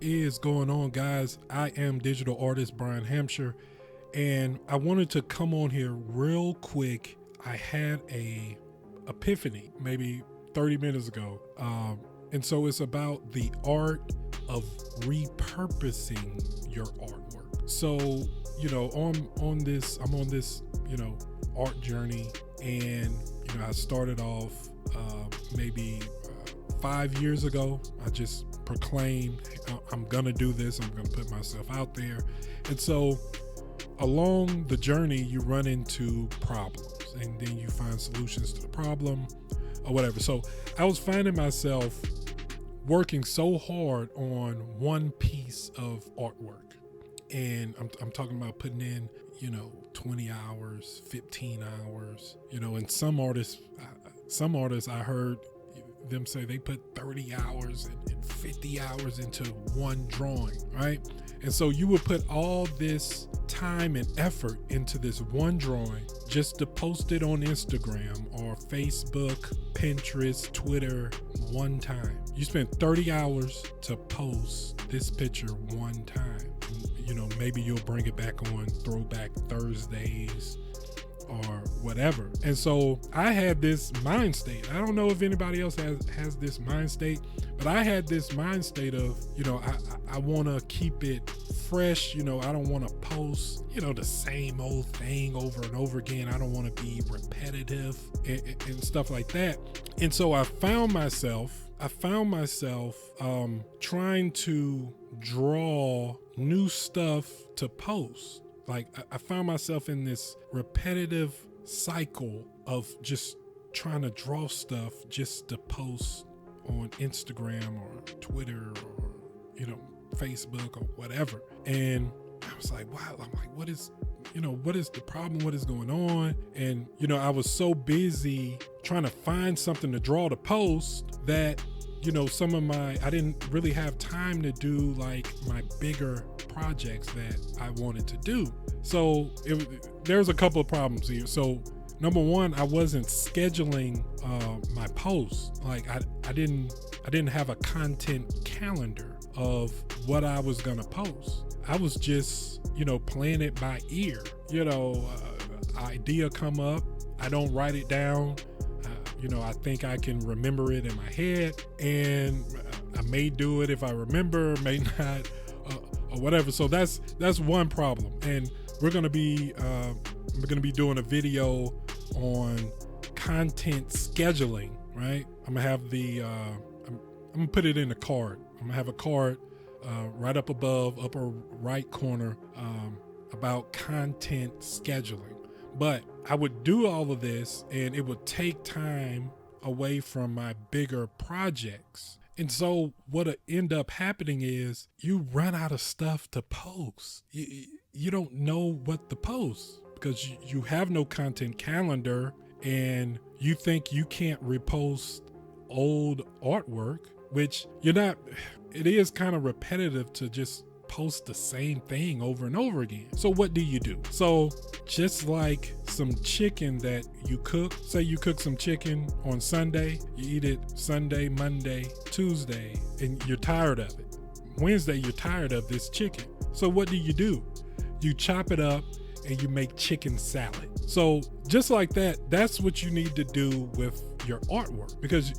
is going on, guys? I am digital artist Brian Hampshire, and I wanted to come on here real quick. I had a epiphany maybe 30 minutes ago, and so it's about the art of repurposing your artwork. So, I'm on this, art journey, and I started off maybe 5 years ago. I just proclaimed, I'm gonna do this, I'm gonna put myself out there. And so along the journey, you run into problems, and then you find solutions to the problem or whatever. So I was finding myself working so hard on one piece of artwork, and I'm talking about putting in 20 hours, 15 hours, and some artists I heard them say they put 30 hours and 50 hours into one drawing, right? And so you would put all this time and effort into this one drawing just to post it on Instagram or Facebook, Pinterest, Twitter one time. You spent 30 hours to post this picture one time. Maybe you'll bring it back on Throwback Thursdays or whatever. And so I had this mind state. I don't know if anybody else has this mind state, but I had this mind state of, I want to keep it fresh. I don't want to post, the same old thing over and over again. I don't want to be repetitive and stuff like that. And so I found myself trying to draw new stuff to post. Like I found myself in this repetitive cycle of just trying to draw stuff just to post on Instagram or Twitter or, Facebook or whatever. And I was like, wow, I'm like, what is the problem? What is going on? And, I was so busy trying to find something to draw to post that, I didn't really have time to do like my bigger projects that I wanted to do. So there's a couple of problems here. So number one, I wasn't scheduling my posts. Like I didn't have a content calendar of what I was gonna post. I was just playing it by ear. Idea come up, I don't write it down. I think I can remember it in my head, and I may do it if I remember, may not, or whatever. So that's one problem. And we're gonna be doing a video on content scheduling, right? I'm gonna have I'm gonna put it in a card. I'm gonna have a card right up above, upper right corner, about content scheduling. But I would do all of this, and it would take time away from my bigger projects. And so what'll end up happening is you run out of stuff to post. You don't know what to post because you have no content calendar, and you think you can't repost old artwork, which you're not. It is kind of repetitive to just post the same thing over and over again. So what do you do? So just like some chicken that you cook, say you cook some chicken on Sunday, you eat it Sunday, Monday, Tuesday, and you're tired of it. Wednesday, you're tired of this chicken. So what do? You chop it up and you make chicken salad. So just like that, that's what you need to do with your artwork, because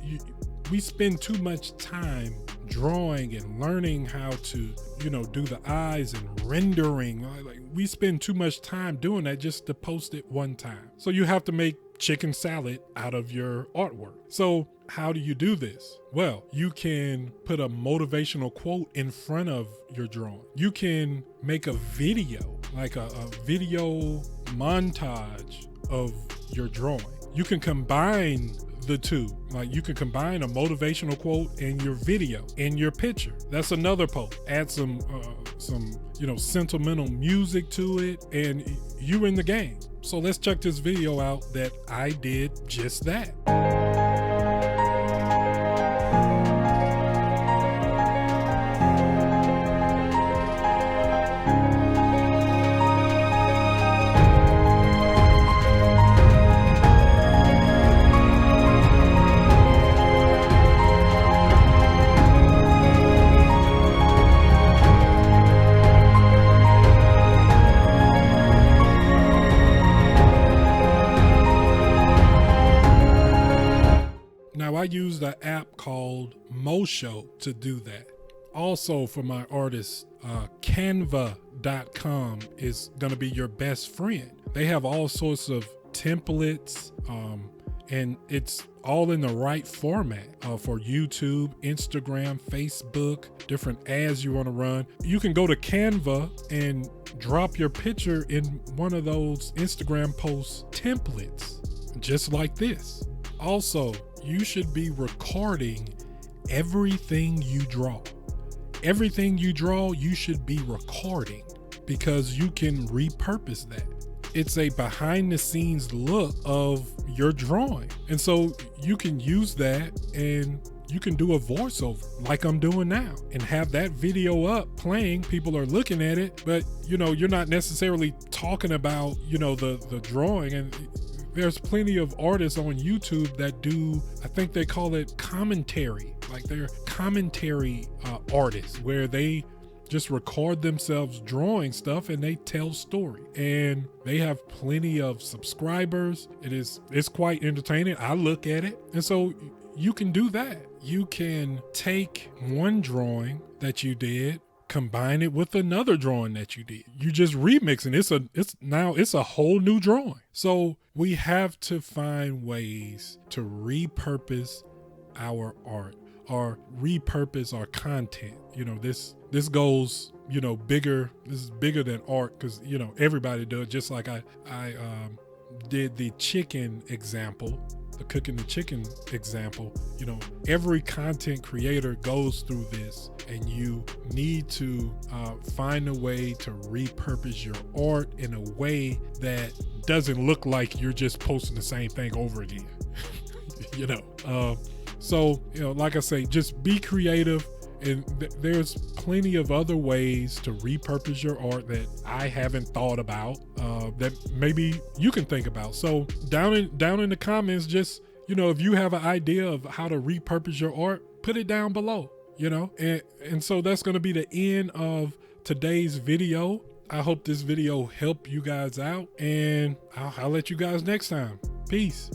we spend too much time drawing and learning how to, do the eyes and rendering. Like we spend too much time doing that just to post it one time. So you have to make chicken salad out of your artwork. So how do you do this? Well, you can put a motivational quote in front of your drawing. You can make a video, like a video montage of your drawing. You can combine the two. Like you can combine a motivational quote in your video, in your picture. That's another post. Add some sentimental music to it, and you're in the game. So let's check this video out that I did just that. I use the app called Mosho to do that. Also, for my artists, Canva.com is going to be your best friend. They have all sorts of templates, and it's all in the right format for YouTube, Instagram, Facebook, different ads you want to run. You can go to Canva and drop your picture in one of those Instagram post templates, just like this. Also, you should be recording everything you draw. Everything you draw, you should be recording, because you can repurpose that. It's a behind the scenes look of your drawing. And so you can use that and you can do a voiceover like I'm doing now and have that video up playing. People are looking at it, but you're not necessarily talking about, the drawing. And there's plenty of artists on YouTube that do, I think they call it commentary, like they're commentary artists, where they just record themselves drawing stuff and they tell story, and they have plenty of subscribers. It's quite entertaining. I look at it. And so you can do that. You can take one drawing that you did, combine it with another drawing that you did. You just remixing. It's a whole new drawing. So we have to find ways to repurpose our art or repurpose our content. This goes, bigger. This is bigger than art, because, everybody does. Just like I did the chicken example, the cooking the chicken example. Every content creator goes through this, and you need to find a way to repurpose your art in a way that doesn't look like you're just posting the same thing over again. So, like I say, just be creative. And there's plenty of other ways to repurpose your art that I haven't thought about, that maybe you can think about. So down in the comments, just, if you have an idea of how to repurpose your art, put it down below, and so that's going to be the end of today's video. I hope this video helped you guys out, and I'll let you guys next time. Peace.